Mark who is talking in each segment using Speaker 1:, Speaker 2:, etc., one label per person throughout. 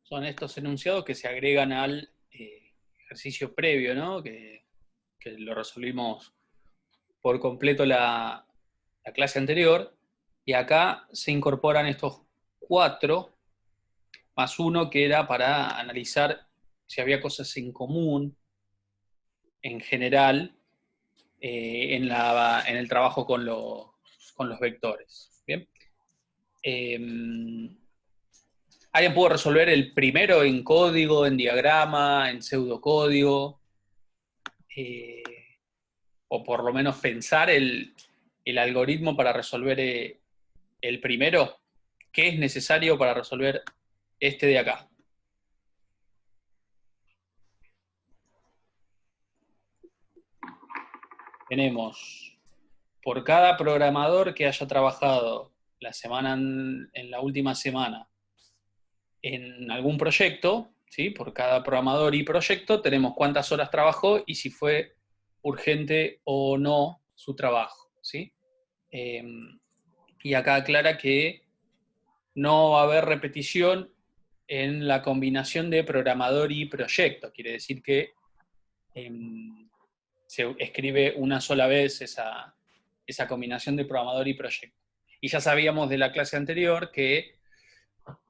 Speaker 1: Son estos enunciados que se agregan al ejercicio previo, ¿no? Que lo resolvimos por completo la clase anterior, y acá se incorporan estos 4, más uno que era para analizar si había cosas en común, en general, en el trabajo con los vectores. ¿Bien? ¿Alguien pudo resolver el primero en código, en diagrama, en pseudocódigo? Eh, o por lo menos pensar el algoritmo para resolver el primero. ¿Qué es necesario para resolver este de acá? Tenemos, por cada programador que haya trabajado en la última semana en algún proyecto, ¿sí? Por cada programador y proyecto tenemos cuántas horas trabajó y si fue urgente o no su trabajo, ¿sí? Y acá aclara que no va a haber repetición en la combinación de programador y proyecto. Quiere decir que se escribe una sola vez esa combinación de programador y proyecto. Y ya sabíamos de la clase anterior que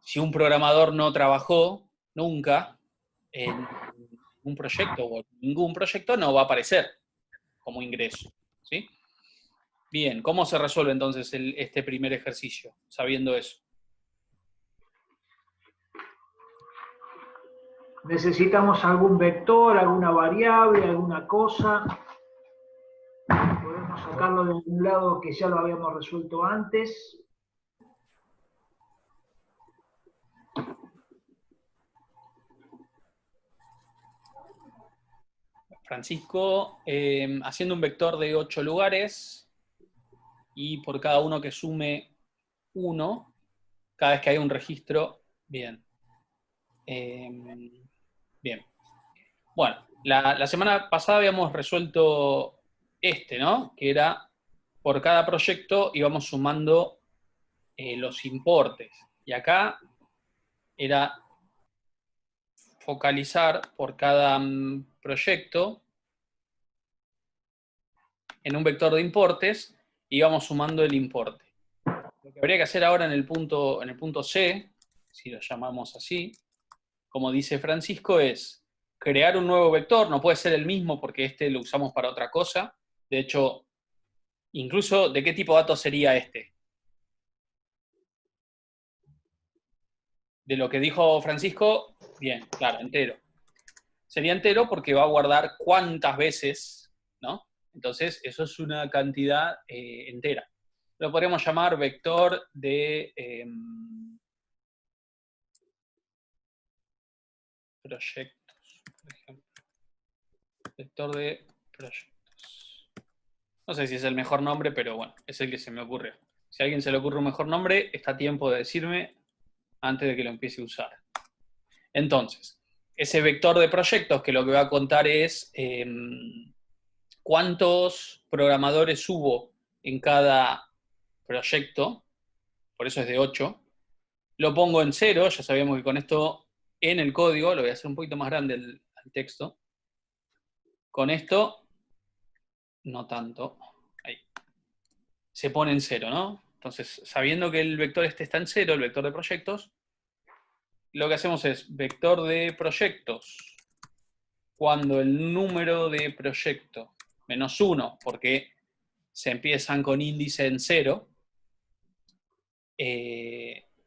Speaker 1: si un programador no trabajó nunca en un proyecto o en ningún proyecto, no va a aparecer como ingreso. ¿Sí? Bien, ¿cómo se resuelve entonces este primer ejercicio, sabiendo eso?
Speaker 2: Necesitamos algún vector, alguna variable, alguna cosa. Podemos sacarlo de un lado que ya lo habíamos resuelto antes.
Speaker 1: Francisco, haciendo un vector de 8 lugares y por cada uno que sume 1, cada vez que hay un registro, bien. Bien. Bueno, la semana pasada habíamos resuelto ¿no? Que era por cada proyecto íbamos sumando los importes. Y acá era focalizar por cada proyecto en un vector de importes y íbamos sumando el importe. Lo que habría que hacer ahora en el punto C, si lo llamamos así, como dice Francisco, es crear un nuevo vector. No puede ser el mismo porque este lo usamos para otra cosa. De hecho, incluso, ¿de qué tipo de datos sería este? De lo que dijo Francisco, bien, claro, entero. Sería entero porque va a guardar cuántas veces, ¿no? Entonces, eso es una cantidad entera. Lo podríamos llamar vector de proyectos, por ejemplo. Vector de proyectos. No sé si es el mejor nombre, pero bueno, es el que se me ocurre. Si a alguien se le ocurre un mejor nombre, está a tiempo de decirme antes de que lo empiece a usar. Entonces, ese vector de proyectos que lo que va a contar es cuántos programadores hubo en cada proyecto, por eso es de 8. Lo pongo en 0, ya sabíamos que con esto en el código, lo voy a hacer un poquito más grande el texto. Con esto, no tanto. Ahí. Se pone en 0, ¿no? Entonces, sabiendo que el vector este está en 0, el vector de proyectos, lo que hacemos es vector de proyectos cuando el número de proyecto menos 1, porque se empiezan con índice en 0,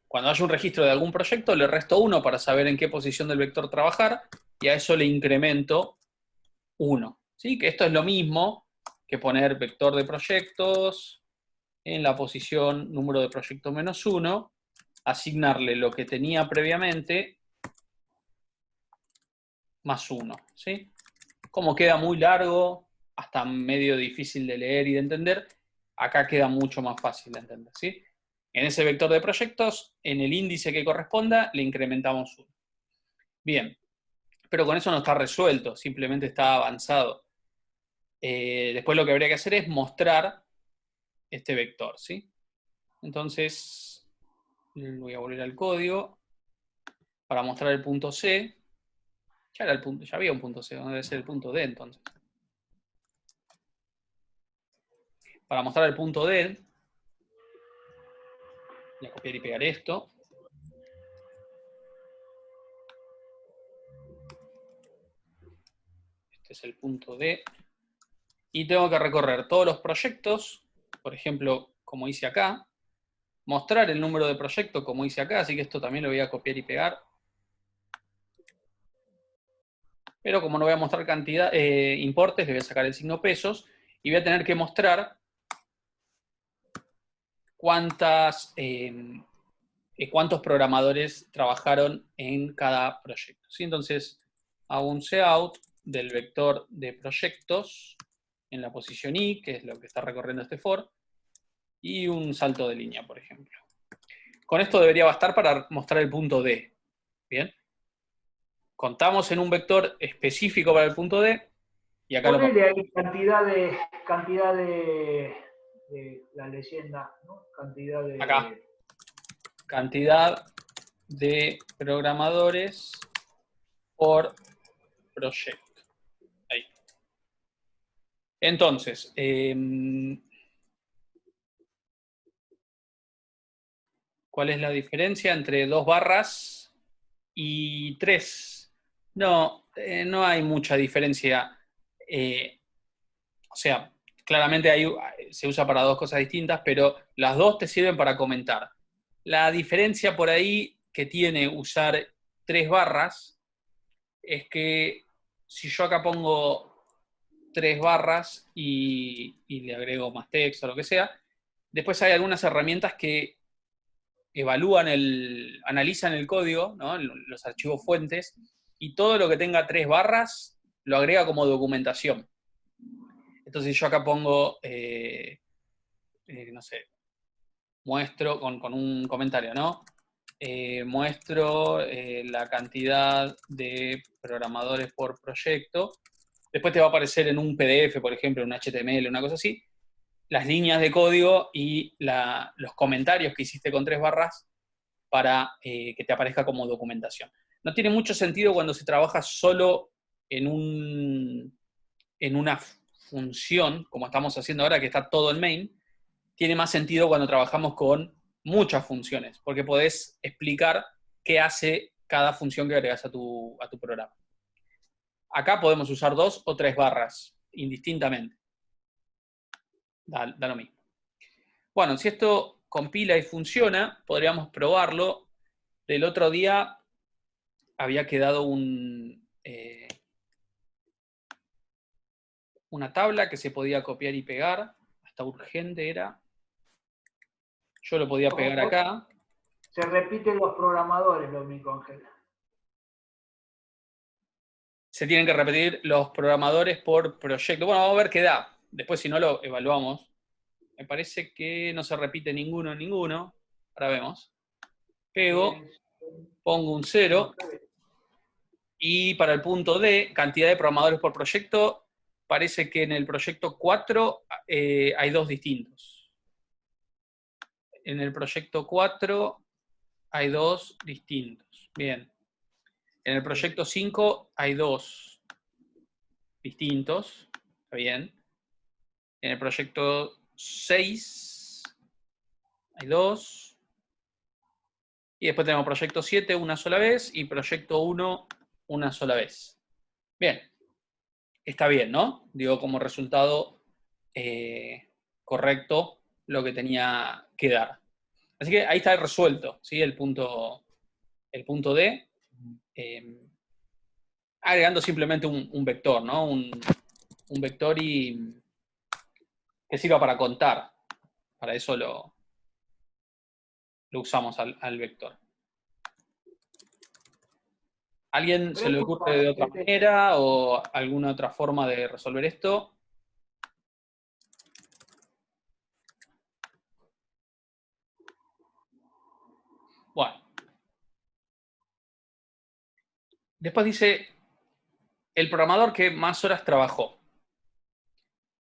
Speaker 1: cuando haya un registro de algún proyecto, le resto 1 para saber en qué posición del vector trabajar, y a eso le incremento 1. ¿Sí? Que esto es lo mismo que poner vector de proyectos en la posición número de proyecto menos 1, asignarle lo que tenía previamente más 1. ¿Sí? Como queda muy largo, hasta medio difícil de leer y de entender, acá queda mucho más fácil de entender. ¿Sí? En ese vector de proyectos, en el índice que corresponda, le incrementamos 1. Bien, pero con eso no está resuelto, simplemente está avanzado. Después lo que habría que hacer es mostrar este vector, ¿sí? Entonces, voy a volver al código. para mostrar el punto C. Ya había un punto C, ¿no? Debe ser el punto D entonces. Para mostrar el punto D, voy a copiar y pegar esto. Este es el punto D. Y tengo que recorrer todos los proyectos, por ejemplo, como hice acá, mostrar el número de proyecto como hice acá, así que esto también lo voy a copiar y pegar. Pero como no voy a mostrar cantidad, importes, le voy a sacar el signo pesos y voy a tener que mostrar cuántos programadores trabajaron en cada proyecto. ¿Sí? Entonces, hago un cout del vector de proyectos en la posición i, que es lo que está recorriendo este for, y un salto de línea, por ejemplo. Con esto debería bastar para mostrar el punto D. ¿Bien? Contamos en un vector específico para el punto D, y acá
Speaker 2: Ponele ahí cantidad de la leyenda, ¿no? Cantidad de...
Speaker 1: Acá. Cantidad de programadores por proyecto. Ahí. Entonces, ¿cuál es la diferencia entre 2 barras y 3? No, no hay mucha diferencia. O sea, claramente se usa para dos cosas distintas, pero las dos te sirven para comentar. La diferencia por ahí que tiene usar 3 barras es que si yo acá pongo 3 barras y le agrego más texto o lo que sea, después hay algunas herramientas que analizan el código, ¿no? Los archivos fuentes, y todo lo que tenga 3 barras lo agrega como documentación. Entonces yo acá pongo, no sé, muestro con un comentario, ¿no? Muestro la cantidad de programadores por proyecto. Después te va a aparecer en un PDF, por ejemplo, en un HTML, una cosa así, las líneas de código y los comentarios que hiciste con 3 barras para que te aparezca como documentación. No tiene mucho sentido cuando se trabaja solo en una función, como estamos haciendo ahora, que está todo en main. Tiene más sentido cuando trabajamos con muchas funciones, porque podés explicar qué hace cada función que agregas a tu programa. Acá podemos usar 2 o 3 barras, indistintamente. Da lo mismo. Bueno, si esto compila y funciona, podríamos probarlo. Del otro día había quedado una tabla que se podía copiar y pegar. Hasta urgente era. Yo lo podía pegar acá.
Speaker 2: Se repiten los programadores, lo único, Ángel.
Speaker 1: Se tienen que repetir los programadores por proyecto. Bueno, vamos a ver qué da. Después, si no, lo evaluamos. Me parece que no se repite ninguno. Ahora vemos. Pego, pongo un 0. Y para el punto D, cantidad de programadores por proyecto, parece que en el proyecto 4 hay 2 distintos. En el proyecto 4 hay 2 distintos. Bien. En el proyecto 5 hay 2 distintos. Está bien. En el proyecto 6 hay 2. Y después tenemos proyecto 7 una sola vez y proyecto 1 una sola vez. Bien. Está bien, ¿no? Digo, como resultado correcto lo que tenía que dar. Así que ahí está resuelto, ¿sí? El punto D. Agregando simplemente un vector, ¿no? Un vector que sirva para contar. Para eso lo usamos al vector. ¿Alguien se le ocurre de otra manera o alguna otra forma de resolver esto? Bueno. Después dice el programador que más horas trabajó.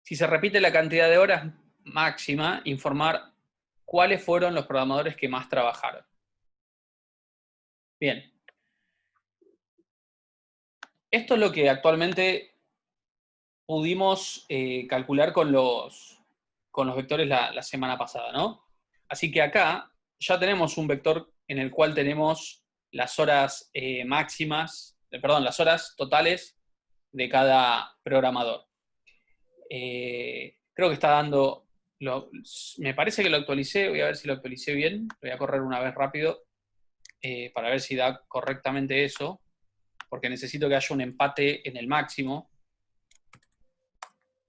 Speaker 1: Si se repite la cantidad de horas máxima, informar cuáles fueron los programadores que más trabajaron. Bien. Esto es lo que actualmente pudimos calcular con los vectores la semana pasada, ¿no? Así que acá ya tenemos un vector en el cual tenemos las horas máximas, perdón, las horas totales de cada programador. Creo que está dando, me parece que lo actualicé, voy a ver si lo actualicé bien, voy a correr una vez rápido para ver si da correctamente eso, porque necesito que haya un empate en el máximo.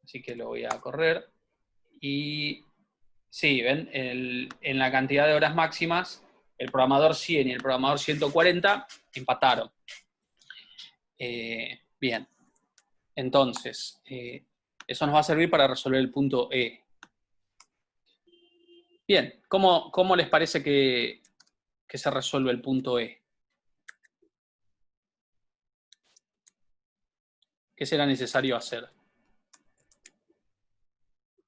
Speaker 1: Así que lo voy a correr. Y sí, ven, en la cantidad de horas máximas, el programador 100 y el programador 140 empataron. Bien. Entonces, eso nos va a servir para resolver el punto E. Bien, ¿cómo les parece que se resuelve el punto E? ¿Qué será necesario hacer?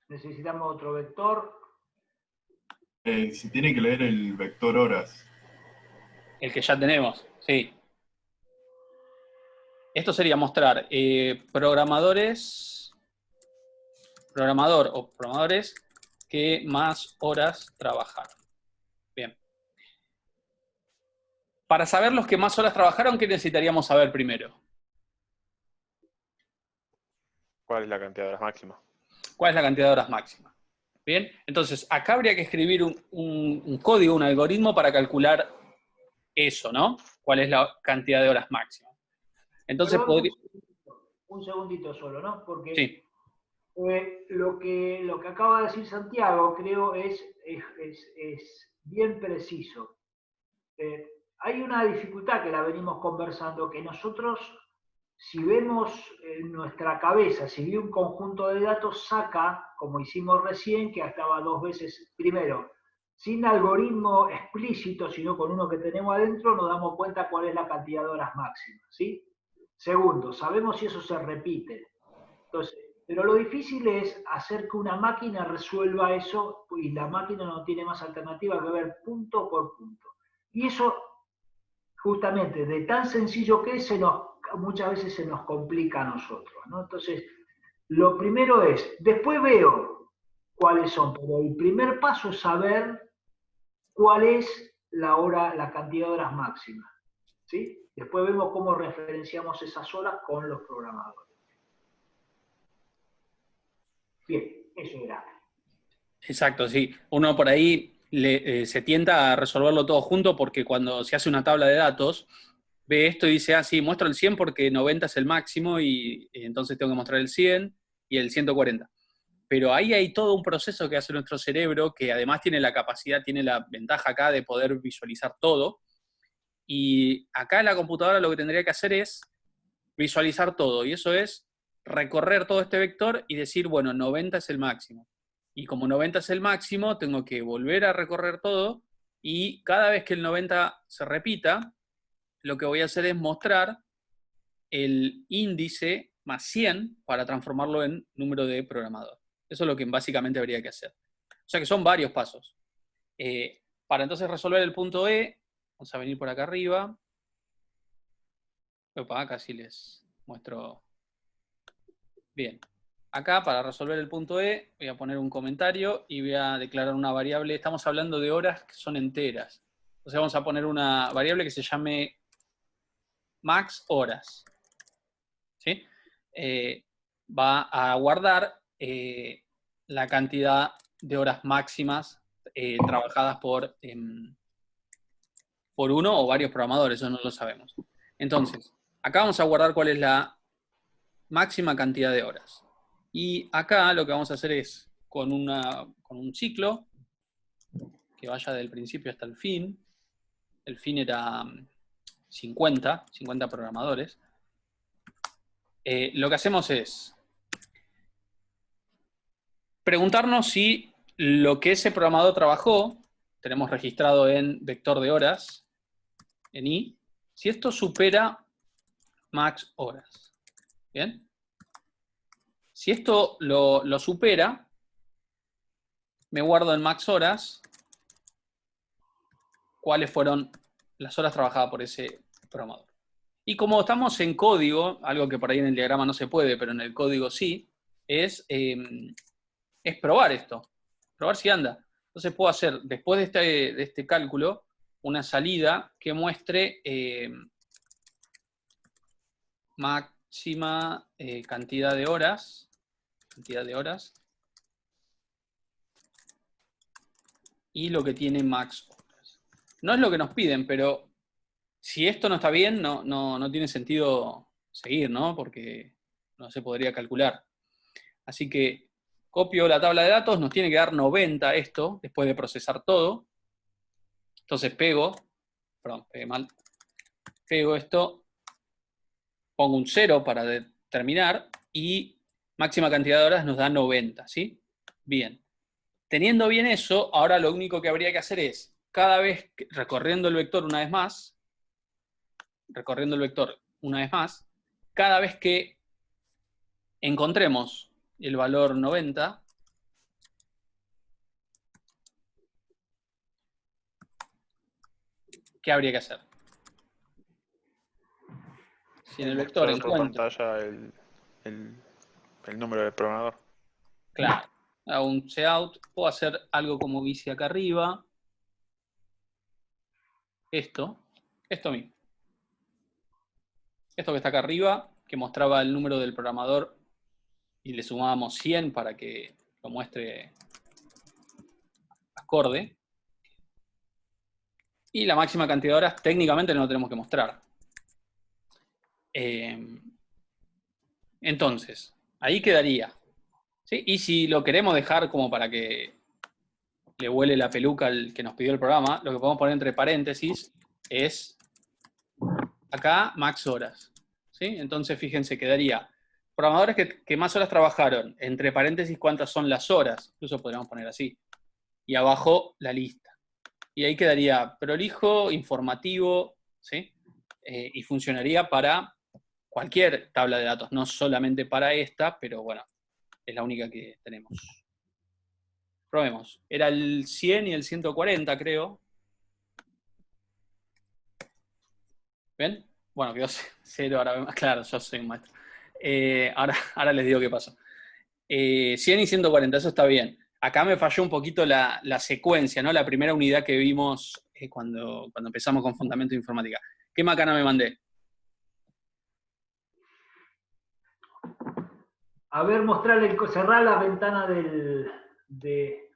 Speaker 2: Necesitamos otro vector.
Speaker 3: Se tiene que leer el vector horas.
Speaker 1: El que ya tenemos, sí. Esto sería mostrar programador o programadores que más horas trabajaron. Bien. Para saber los que más horas trabajaron, ¿qué necesitaríamos saber primero?
Speaker 4: ¿Cuál es la cantidad de horas máxima?
Speaker 1: ¿Cuál es la cantidad de horas máxima? Bien, entonces acá habría que escribir un código, un algoritmo para calcular eso, ¿no? ¿Cuál es la cantidad de horas máxima? Entonces podría...
Speaker 2: Un segundito solo, ¿no? Porque
Speaker 1: sí.
Speaker 2: lo que acaba de decir Santiago, creo, es bien preciso. Hay una dificultad que la venimos conversando, que nosotros, si vemos en nuestra cabeza, si vi un conjunto de datos, saca, como hicimos recién, que estaba dos veces, primero, sin algoritmo explícito, sino con uno que tenemos adentro, nos damos cuenta cuál es la cantidad de horas máximas, ¿sí? Segundo, sabemos si eso se repite. Entonces, pero lo difícil es hacer que una máquina resuelva eso, y la máquina no tiene más alternativa que ver punto por punto. Y eso, justamente, de tan sencillo que es, muchas veces se nos complica a nosotros, ¿no? Entonces, lo primero es, después veo cuáles son, pero el primer paso es saber cuál es la cantidad de horas máximas, ¿sí? Después vemos cómo referenciamos esas horas con los programadores. Bien, eso era.
Speaker 1: Exacto, sí. Uno por ahí se tienta a resolverlo todo junto porque cuando se hace una tabla de datos, ve esto y dice, ah, sí, muestro el 100 porque 90 es el máximo y entonces tengo que mostrar el 100 y el 140. Pero ahí hay todo un proceso que hace nuestro cerebro que además tiene la capacidad, tiene la ventaja acá de poder visualizar todo. Y acá en la computadora lo que tendría que hacer es visualizar todo. Y eso es recorrer todo este vector y decir, bueno, 90 es el máximo. Y como 90 es el máximo, tengo que volver a recorrer todo y cada vez que el 90 se repita, lo que voy a hacer es mostrar el índice más 100 para transformarlo en número de programador. Eso es lo que básicamente habría que hacer. O sea que son varios pasos. Para entonces resolver el punto E, vamos a venir por acá arriba. Opa, casi les muestro. Bien. Acá, para resolver el punto E, voy a poner un comentario y voy a declarar una variable. Estamos hablando de horas que son enteras. Entonces vamos a poner una variable que se llame max horas. ¿Sí? Va a guardar la cantidad de horas máximas trabajadas por uno o varios programadores, eso no lo sabemos. Entonces, acá vamos a guardar cuál es la máxima cantidad de horas. Y acá lo que vamos a hacer es, con un ciclo, que vaya del principio hasta el fin era 50 programadores, lo que hacemos es preguntarnos si lo que ese programador trabajó, tenemos registrado en vector de horas, en i, si esto supera max horas. ¿Bien? Si esto lo supera, me guardo en max horas cuáles fueron las horas trabajadas por ese programador. Y como estamos en código, algo que por ahí en el diagrama no se puede, pero en el código sí, es probar esto, probar si anda. Entonces puedo hacer, después de este cálculo, una salida que muestre máxima cantidad de horas, y lo que tiene max horas. No es lo que nos piden, pero si esto no está bien, no tiene sentido seguir, ¿no? Porque no se podría calcular. Así que copio la tabla de datos, nos tiene que dar 90 esto, después de procesar todo. Entonces pego esto, pongo un 0 para determinar, y máxima cantidad de horas nos da 90, ¿sí? Bien. Teniendo bien eso, ahora lo único que habría que hacer es, cada vez, recorriendo el vector una vez más, cada vez que encontremos el valor 90, ¿qué habría que hacer? Si en el vector
Speaker 4: Mostrar por
Speaker 1: encuentro...
Speaker 4: pantalla el número del programador.
Speaker 1: Claro, hago un cout, puedo hacer algo como bici acá arriba. Esto mismo. Esto que está acá arriba, que mostraba el número del programador y le sumábamos 100 para que lo muestre acorde. Y la máxima cantidad de horas técnicamente no lo tenemos que mostrar. Entonces, ahí quedaría. ¿Sí? Y si lo queremos dejar como para que le huele la peluca al que nos pidió el programa, lo que podemos poner entre paréntesis es acá max horas. ¿Sí? Entonces, fíjense, quedaría programadores que más horas trabajaron, entre paréntesis cuántas son las horas, incluso podríamos poner así, y abajo la lista. Y ahí quedaría prolijo, informativo, ¿sí? Y funcionaría para cualquier tabla de datos, no solamente para esta, pero bueno, es la única que tenemos. Probemos. Era el 100 y el 140, creo. ¿Ven? Bueno, quedó 0, ahora más claro, yo soy un maestro. Ahora les digo qué pasó. 100 y 140, eso está bien. Acá me falló un poquito la secuencia, ¿no? La primera unidad que vimos cuando empezamos con Fundamento de Informática. ¿Qué macana me mandé?
Speaker 2: A ver, mostrarle, cerrar la ventana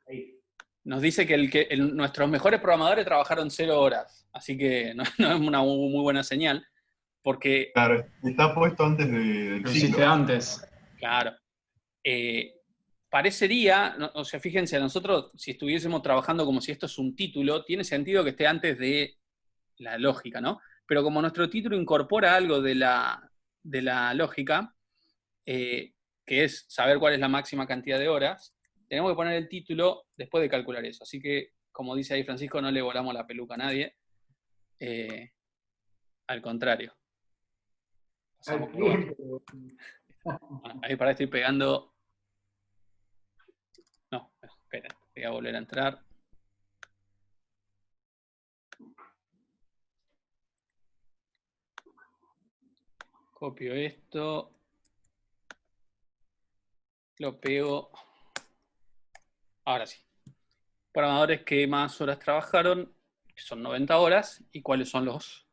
Speaker 2: ahí.
Speaker 1: Nos dice que nuestros mejores programadores trabajaron 0 horas, así que no es una muy buena señal, porque...
Speaker 3: Claro, está puesto antes del
Speaker 5: Lo
Speaker 3: siglo.
Speaker 5: hiciste antes.
Speaker 1: Claro. Parecería, o sea, fíjense, nosotros si estuviésemos trabajando como si esto es un título, tiene sentido que esté antes de la lógica, ¿no? Pero como nuestro título incorpora algo de la lógica, que es saber cuál es la máxima cantidad de horas, tenemos que poner el título después de calcular eso. Así que, como dice ahí Francisco, no le volamos la peluca a nadie. Al contrario.
Speaker 2: Al cliente.
Speaker 1: Ahí para estoy pegando... No, esperen, voy a volver a entrar. Copio esto. Lo pego. Ahora sí. Programadores que más horas trabajaron, que son 90 horas, y cuáles son los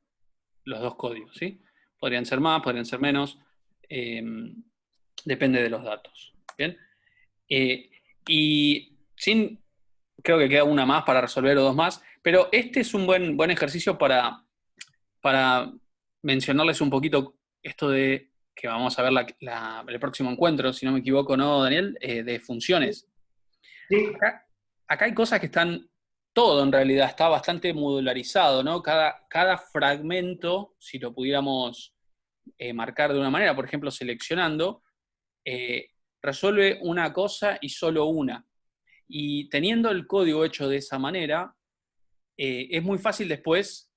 Speaker 1: dos códigos, ¿sí? Podrían ser más, podrían ser menos. Depende de los datos. ¿Bien? Y creo que queda una más para resolver o dos más, pero este es un buen ejercicio para mencionarles un poquito esto de que vamos a ver el próximo encuentro, si no me equivoco, ¿no, Daniel? De funciones.
Speaker 2: Sí.
Speaker 1: Acá hay cosas que están, todo en realidad está bastante modularizado, ¿no? Cada fragmento, si lo pudiéramos marcar de una manera, por ejemplo, seleccionando, resuelve una cosa y solo una. Y teniendo el código hecho de esa manera, es muy fácil después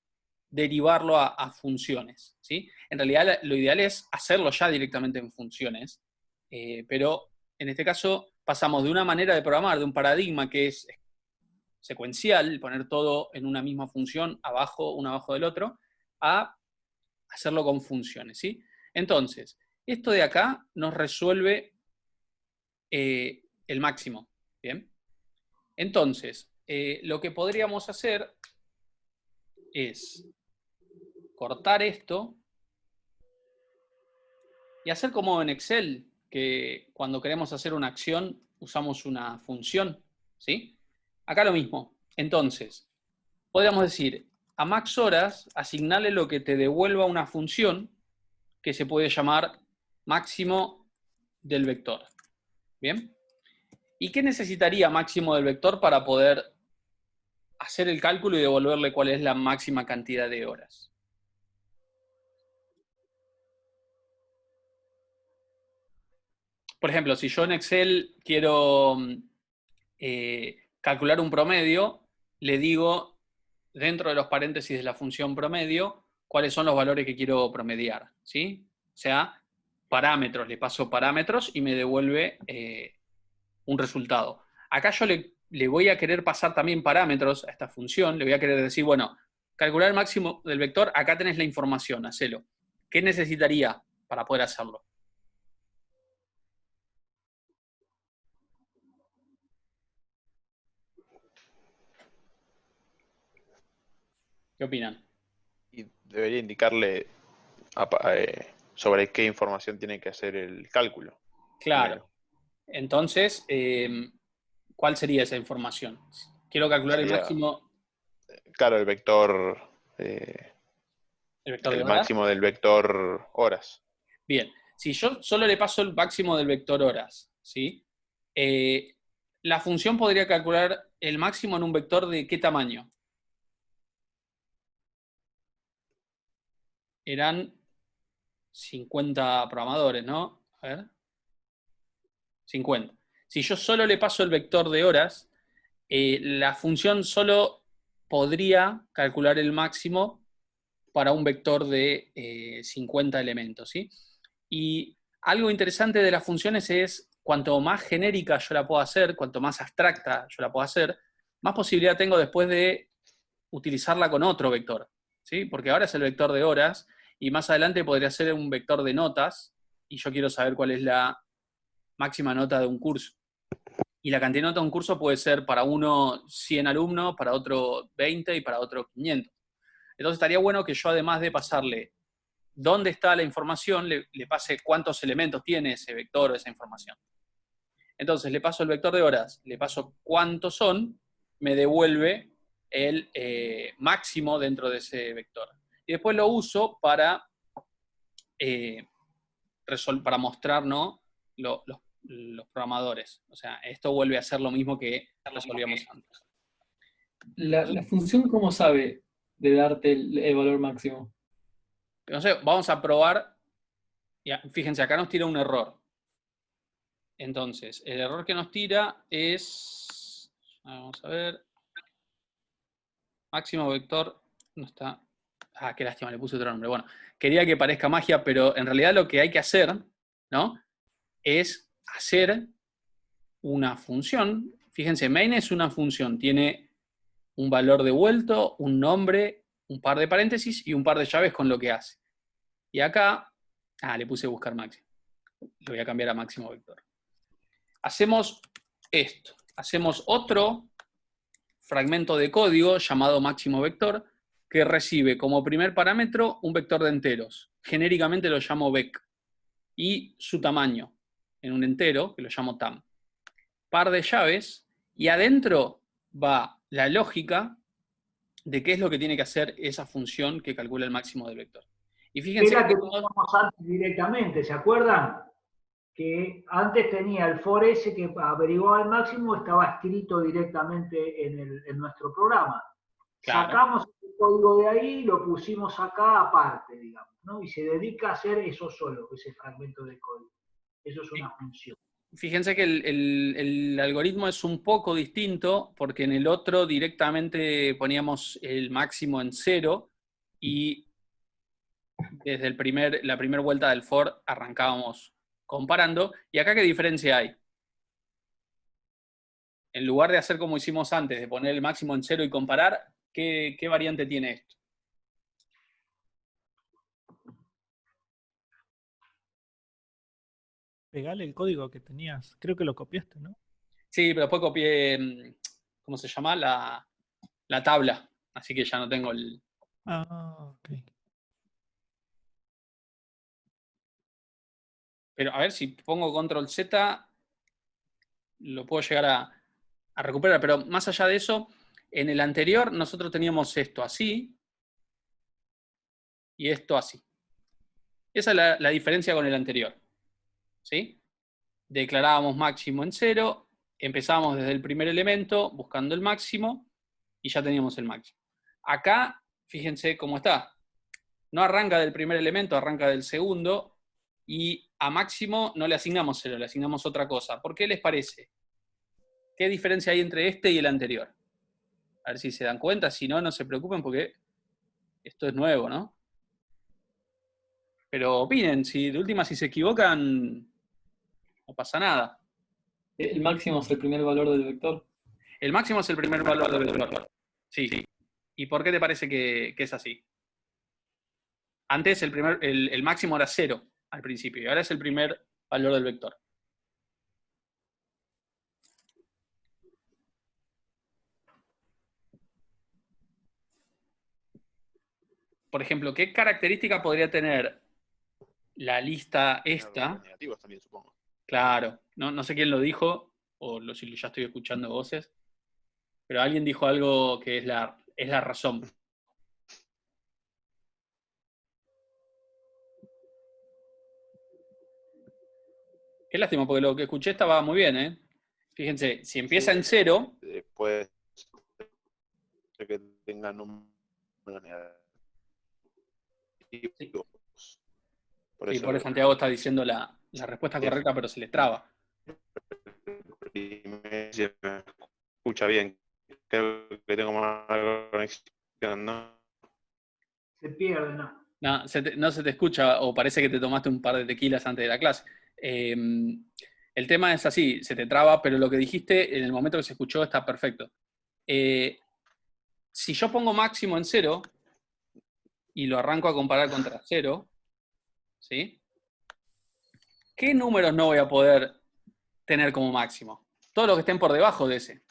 Speaker 1: derivarlo a funciones, ¿sí? En realidad lo ideal es hacerlo ya directamente en funciones, pero en este caso pasamos de una manera de programar, de un paradigma que es secuencial, poner todo en una misma función, uno abajo del otro, a hacerlo con funciones, ¿sí? Entonces, esto de acá nos resuelve el máximo, ¿bien? Entonces, lo que podríamos hacer es cortar esto y hacer como en Excel, que cuando queremos hacer una acción usamos una función, ¿sí? Acá lo mismo. Entonces, podríamos decir, a max horas, asignale lo que te devuelva una función que se puede llamar máximo del vector. ¿Bien? ¿Y qué necesitaría máximo del vector para poder hacer el cálculo y devolverle cuál es la máxima cantidad de horas? Por ejemplo, si yo en Excel quiero calcular un promedio, le digo dentro de los paréntesis de la función promedio cuáles son los valores que quiero promediar, ¿sí? O sea, parámetros, le paso parámetros y me devuelve un resultado. Acá yo le voy a querer pasar también parámetros a esta función, le voy a querer decir, bueno, calcular el máximo del vector, acá tenés la información, hacelo. ¿Qué necesitaría para poder hacerlo? ¿Qué opinan?
Speaker 4: Y debería indicarle sobre qué información tiene que hacer el cálculo.
Speaker 1: Claro.
Speaker 4: Primero.
Speaker 1: Entonces, ¿cuál sería esa información? Quiero calcular el
Speaker 4: Sería,
Speaker 1: máximo.
Speaker 4: claro, el vector,
Speaker 1: ¿El vector de
Speaker 4: el
Speaker 1: horas?
Speaker 4: máximo del vector horas.
Speaker 1: Bien. Si yo solo le paso el máximo del vector horas, ¿sí? La función podría calcular el máximo en un vector de ¿qué tamaño? Eran 50 programadores, ¿no? A ver. 50. Si yo solo le paso el vector de horas, la función solo podría calcular el máximo para un vector de 50 elementos, ¿sí? Y algo interesante de las funciones es, cuanto más genérica yo la puedo hacer, cuanto más abstracta yo la puedo hacer, más posibilidad tengo después de utilizarla con otro vector, ¿sí? Porque ahora es el vector de horas, y más adelante podría ser un vector de notas, y yo quiero saber cuál es la máxima nota de un curso. Y la cantidad de nota de un curso puede ser para uno 100 alumnos, para otro 20 y para otro 500. Entonces estaría bueno que yo, además de pasarle dónde está la información, le pase cuántos elementos tiene ese vector o esa información. Entonces le paso el vector de horas, le paso cuántos son, me devuelve el máximo dentro de ese vector. Y después lo uso para mostrar, ¿no?, los programadores. O sea, esto vuelve a ser lo mismo que resolvíamos antes.
Speaker 5: La función, ¿cómo sabe de darte el valor máximo?
Speaker 1: Entonces, vamos a probar. Fíjense, acá nos tira un error. Entonces, el error que nos tira es... Vamos a ver. Máximo vector no está... Ah, qué lástima, le puse otro nombre. Bueno, quería que parezca magia, pero en realidad lo que hay que hacer, ¿no?, es hacer una función. Fíjense, main es una función. Tiene un valor devuelto, un nombre, un par de paréntesis y un par de llaves con lo que hace. Y acá... le puse buscar máximo. Lo voy a cambiar a máximo vector. Hacemos esto. Hacemos otro fragmento de código llamado máximo vector, que recibe como primer parámetro un vector de enteros. Genéricamente lo llamo vec. Y su tamaño en un entero, que lo llamo tam. Par de llaves, y adentro va la lógica de qué es lo que tiene que hacer esa función que calcula el máximo del vector. Y fíjense
Speaker 2: Era que teníamos antes directamente, ¿se acuerdan? Que antes tenía el for ese que averiguaba el máximo, estaba escrito directamente en nuestro programa.
Speaker 1: Claro.
Speaker 2: Sacamos el código de ahí y lo pusimos acá aparte, digamos, ¿no? Y se dedica a hacer eso solo, ese fragmento de código. Eso es una función.
Speaker 1: Fíjense que el algoritmo es un poco distinto, porque en el otro directamente poníamos el máximo en 0 y desde la primera vuelta del for arrancábamos comparando. ¿Y acá qué diferencia hay? En lugar de hacer como hicimos antes, de poner el máximo en 0 y comparar, ¿qué variante tiene esto?
Speaker 6: Pegale el código que tenías. Creo que lo copiaste, ¿no?
Speaker 1: Sí, pero después copié, ¿cómo se llama? La tabla. Así que ya no tengo el...
Speaker 6: Ah, ok.
Speaker 1: Pero a ver si pongo control Z, lo puedo llegar a recuperar. Pero más allá de eso, en el anterior nosotros teníamos esto así y esto así. Esa es la diferencia con el anterior. ¿Sí? Declarábamos máximo en 0, empezábamos desde el primer elemento buscando el máximo y ya teníamos el máximo. Acá, fíjense cómo está. No arranca del primer elemento, arranca del segundo y a máximo no le asignamos 0, le asignamos otra cosa. ¿Por qué les parece? ¿Qué diferencia hay entre este y el anterior? A ver si se dan cuenta, si no, no se preocupen porque esto es nuevo, ¿no? Pero opinen, si de última si se equivocan, no pasa nada.
Speaker 5: El máximo es el primer valor del vector.
Speaker 1: El máximo es el primer valor del vector. Sí. ¿Y por qué te parece que es así? Antes el máximo era 0 al principio y ahora es el primer valor del vector. Por ejemplo, ¿qué característica podría tener la lista esta?
Speaker 4: Los negativos también, supongo.
Speaker 1: Claro, no sé quién lo dijo, si ya estoy escuchando voces, pero alguien dijo algo que es la razón. Qué lástima, porque lo que escuché estaba muy bien, ¿eh? Fíjense, si empieza en 0...
Speaker 4: Puede ser que tenga números negativos.
Speaker 1: Sí.
Speaker 4: Por
Speaker 1: Por eso Santiago está diciendo la respuesta correcta, pero se le traba.
Speaker 4: Y me escucha bien. Creo que tengo mala conexión, ¿no?
Speaker 2: Se pierde, ¿no?
Speaker 1: No se te escucha o parece que te tomaste un par de tequilas antes de la clase. El tema es así, se te traba, pero lo que dijiste en el momento que se escuchó está perfecto. Si yo pongo máximo en 0 y lo arranco a comparar contra 0, ¿sí? ¿Qué números no voy a poder tener como máximo? Todos los que estén por debajo de ese.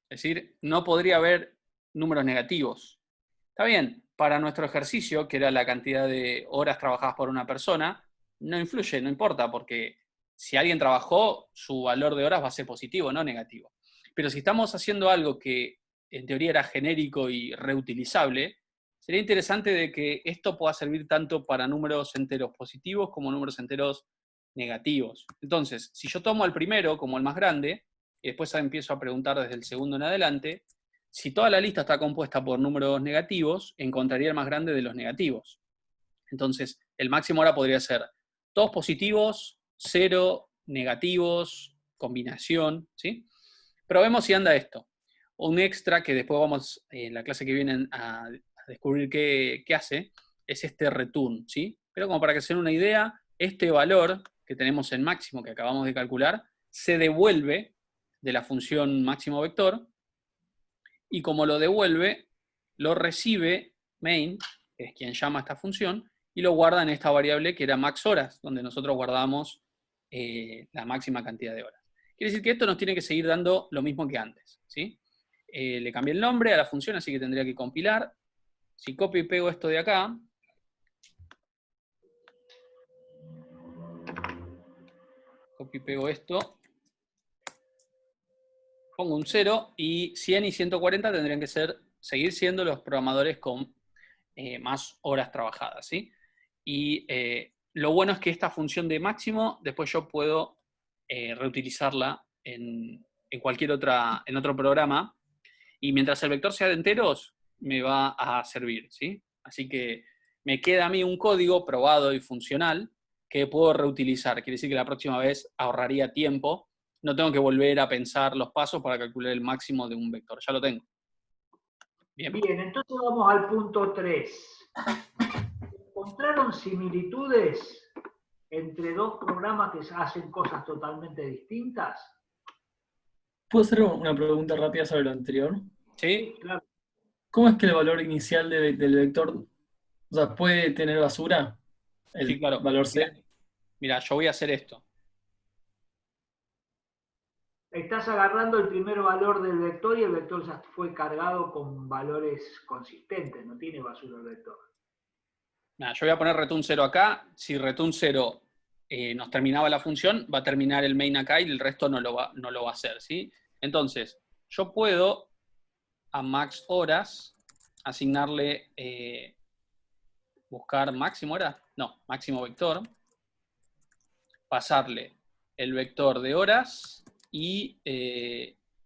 Speaker 1: Es decir, no podría haber números negativos. Está bien, para nuestro ejercicio, que era la cantidad de horas trabajadas por una persona, no influye, no importa, porque si alguien trabajó, su valor de horas va a ser positivo, no negativo. Pero si estamos haciendo algo que en teoría era genérico y reutilizable, sería interesante de que esto pueda servir tanto para números enteros positivos como números enteros negativos. Entonces, si yo tomo el primero como el más grande, y después empiezo a preguntar desde el segundo en adelante, si toda la lista está compuesta por números negativos, encontraría el más grande de los negativos. Entonces, el máximo ahora podría ser todos positivos, 0, negativos, combinación, ¿sí? Probemos si anda esto. Un extra que después vamos, en la clase que viene, a descubrir qué hace, es este return, ¿sí? Pero como para que se den una idea, este valor que tenemos en máximo, que acabamos de calcular, se devuelve de la función máximo vector, y como lo devuelve, lo recibe main, que es quien llama a esta función, y lo guarda en esta variable que era max horas, donde nosotros guardamos la máxima cantidad de horas. Quiere decir que esto nos tiene que seguir dando lo mismo que antes, ¿sí? Le cambié el nombre a la función, así que tendría que compilar. Si copio y pego esto de acá, copio y pego esto, pongo un 0 y 100 y 140 tendrían que seguir siendo los programadores con más horas trabajadas, ¿sí? Y lo bueno es que esta función de máximo, después yo puedo reutilizarla en otro programa, y mientras el vector sea de enteros, me va a servir, ¿sí? Así que me queda a mí un código probado y funcional que puedo reutilizar. Quiere decir que la próxima vez ahorraría tiempo. No tengo que volver a pensar los pasos para calcular el máximo de un vector. Ya lo tengo.
Speaker 2: Bien, entonces vamos al punto 3. ¿Encontraron similitudes entre dos programas que hacen cosas totalmente distintas?
Speaker 5: ¿Puedo hacer una pregunta rápida sobre lo anterior?
Speaker 1: ¿Sí?
Speaker 2: Claro.
Speaker 5: ¿Cómo es que el valor inicial del vector, o sea, puede tener basura? El
Speaker 1: Sí, claro.
Speaker 5: valor C.
Speaker 1: Mira, yo voy a hacer esto.
Speaker 2: estás agarrando el primer valor del vector y el vector ya fue cargado con valores consistentes, no tiene basura el vector.
Speaker 1: Nada, yo voy a poner return 0 acá. Si return 0 nos terminaba la función, va a terminar el main acá y el resto no lo va a hacer, ¿sí? Entonces, yo puedo a max horas asignarle, buscar máximo hora, no, máximo vector, pasarle el vector de horas y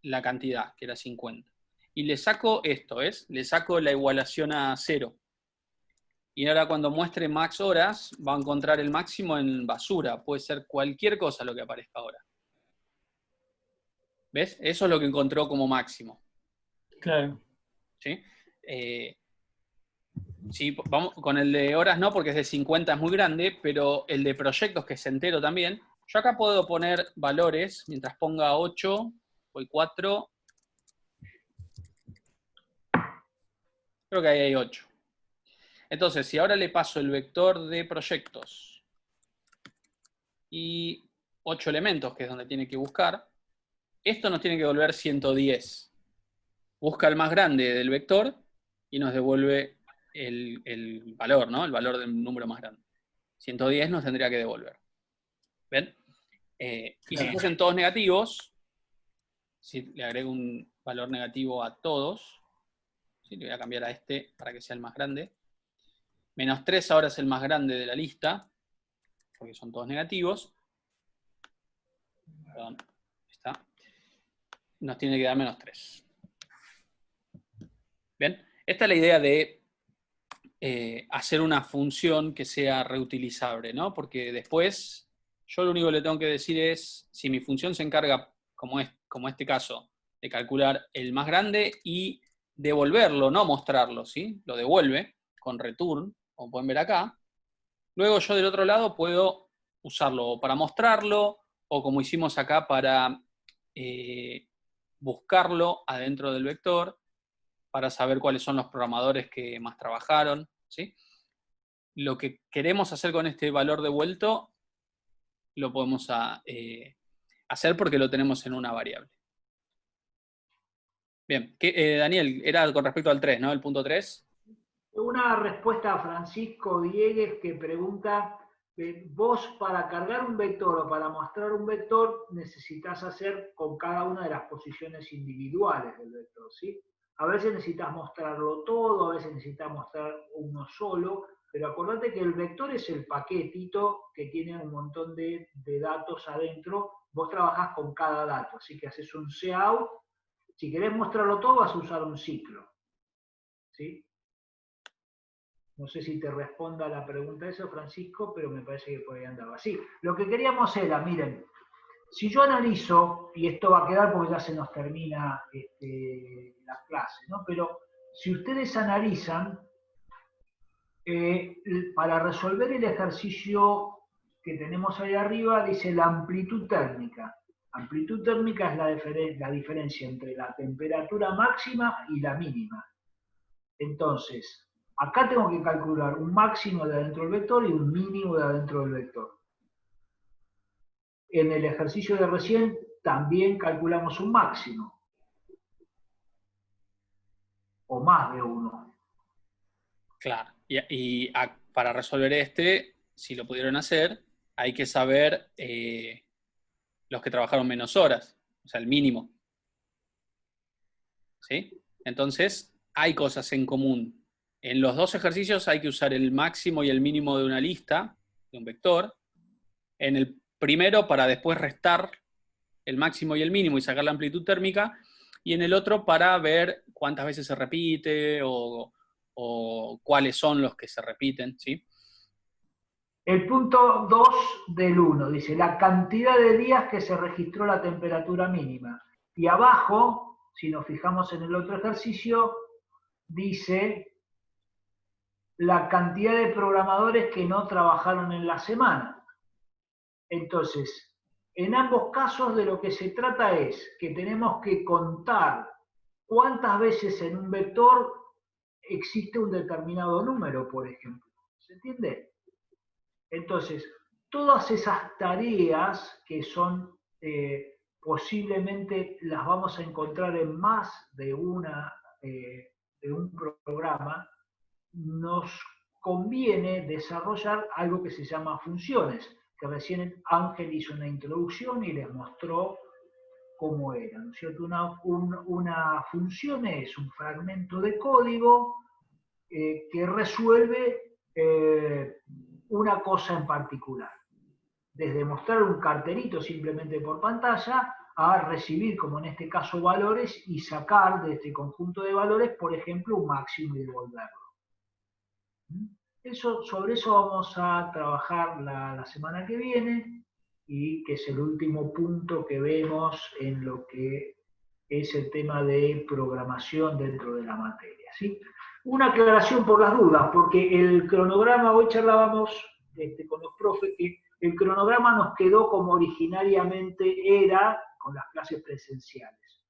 Speaker 1: la cantidad, que era 50. Y le saco esto, ¿ves? Le saco la igualación a 0. Y ahora cuando muestre max horas, va a encontrar el máximo en basura. Puede ser cualquier cosa lo que aparezca ahora. ¿Ves? Eso es lo que encontró como máximo.
Speaker 5: Claro.
Speaker 1: ¿Sí? Sí, vamos, con el de horas no, porque es de 50, es muy grande, pero el de proyectos, que es entero también, yo acá puedo poner valores, mientras ponga 8, voy 4, creo que ahí hay 8. Entonces, si ahora le paso el vector de proyectos y 8 elementos, que es donde tiene que buscar, esto nos tiene que devolver 110. Busca el más grande del vector y nos devuelve el valor, ¿no? El valor del número más grande. 110 nos tendría que devolver. ¿Ven? Y si fuesen todos negativos, si le agrego un valor negativo a todos, ¿sí? Le voy a cambiar a este para que sea el más grande. Menos 3 ahora es el más grande de la lista, porque son todos negativos. Perdón, está. Nos tiene que dar menos 3. ¿Bien? Esta es la idea de hacer una función que sea reutilizable, ¿no? Porque después yo lo único que le tengo que decir es, si mi función se encarga, como este caso, de calcular el más grande y devolverlo, no mostrarlo, ¿sí? Lo devuelve con return, como pueden ver acá. Luego yo del otro lado puedo usarlo para mostrarlo, o como hicimos acá para buscarlo adentro del vector, para saber cuáles son los programadores que más trabajaron, ¿sí? Lo que queremos hacer con este valor devuelto lo podemos hacer porque lo tenemos en una variable. Bien, Daniel, era con respecto al 3, ¿no? El punto 3.
Speaker 2: Una respuesta a Francisco Diegues que pregunta, vos para cargar un vector o para mostrar un vector necesitas hacer con cada una de las posiciones individuales del vector, ¿sí? A veces necesitas mostrarlo todo, a veces necesitas mostrar uno solo, pero acordate que el vector es el paquetito que tiene un montón de datos adentro. Vos trabajás con cada dato, así que haces un cout. Si querés mostrarlo todo, vas a usar un ciclo, ¿sí? No sé si te responda la pregunta eso, Francisco, pero me parece que por ahí andaba. Sí, lo que queríamos era, miren, si yo analizo, y esto va a quedar porque ya se nos termina la clase, ¿no? Pero si ustedes analizan, para resolver el ejercicio que tenemos ahí arriba, dice la amplitud térmica. Amplitud térmica es la diferencia entre la temperatura máxima y la mínima. Entonces, acá tengo que calcular un máximo de adentro del vector y un mínimo de adentro del vector. En el ejercicio de recién también calculamos un máximo. O más de uno.
Speaker 1: Claro. Y para resolver si lo pudieron hacer, hay que saber los que trabajaron menos horas, o sea, el mínimo. ¿Sí? Entonces, hay cosas en común. En los dos ejercicios hay que usar el máximo y el mínimo de una lista, de un vector. En el primero, para después restar el máximo y el mínimo y sacar la amplitud térmica. Y en el otro, para ver cuántas veces se repite o cuáles son los que se repiten, ¿sí?
Speaker 2: El punto 2 del 1 dice la cantidad de días que se registró la temperatura mínima. Y abajo, si nos fijamos en el otro ejercicio, dice la cantidad de programadores que no trabajaron en la semana. Entonces, en ambos casos de lo que se trata es que tenemos que contar cuántas veces en un vector existe un determinado número, por ejemplo. ¿Se entiende? Entonces, todas esas tareas que son posiblemente las vamos a encontrar en más de un programa, nos conviene desarrollar algo que se llama funciones, que recién Ángel hizo una introducción y les mostró cómo era, ¿no es cierto? Una función es un fragmento de código que resuelve una cosa en particular. Desde mostrar un cartelito simplemente por pantalla a recibir, como en este caso, valores y sacar de este conjunto de valores, por ejemplo, un máximo y devolverlo. Sobre eso vamos a trabajar la semana que viene, y que es el último punto que vemos en lo que es el tema de programación dentro de la materia, ¿sí? Una aclaración por las dudas, porque el cronograma, hoy charlábamos con los profes, que el cronograma nos quedó como originariamente era con las clases presenciales.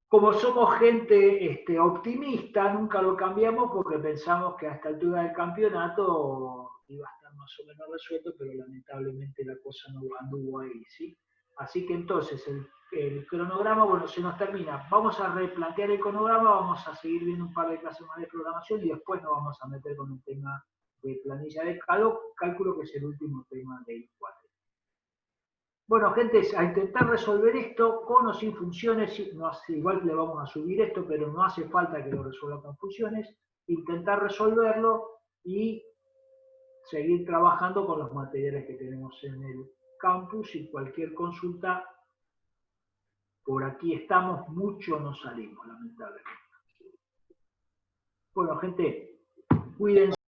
Speaker 2: Como somos gente optimista, nunca lo cambiamos porque pensamos que a esta altura del campeonato iba a estar más o menos resuelto, pero lamentablemente la cosa no anduvo ahí, ¿sí? Así que entonces el cronograma, bueno, se nos termina. Vamos a replantear el cronograma, vamos a seguir viendo un par de clases más de programación y después nos vamos a meter con el tema de planilla de cálculo, que es el último tema de I4. Bueno, gente, a intentar resolver esto con o sin funciones, igual le vamos a subir esto, pero no hace falta que lo resuelva con funciones, intentar resolverlo y seguir trabajando con los materiales que tenemos en el campus, y cualquier consulta, por aquí estamos, mucho no salimos, lamentablemente. Bueno, gente, cuídense.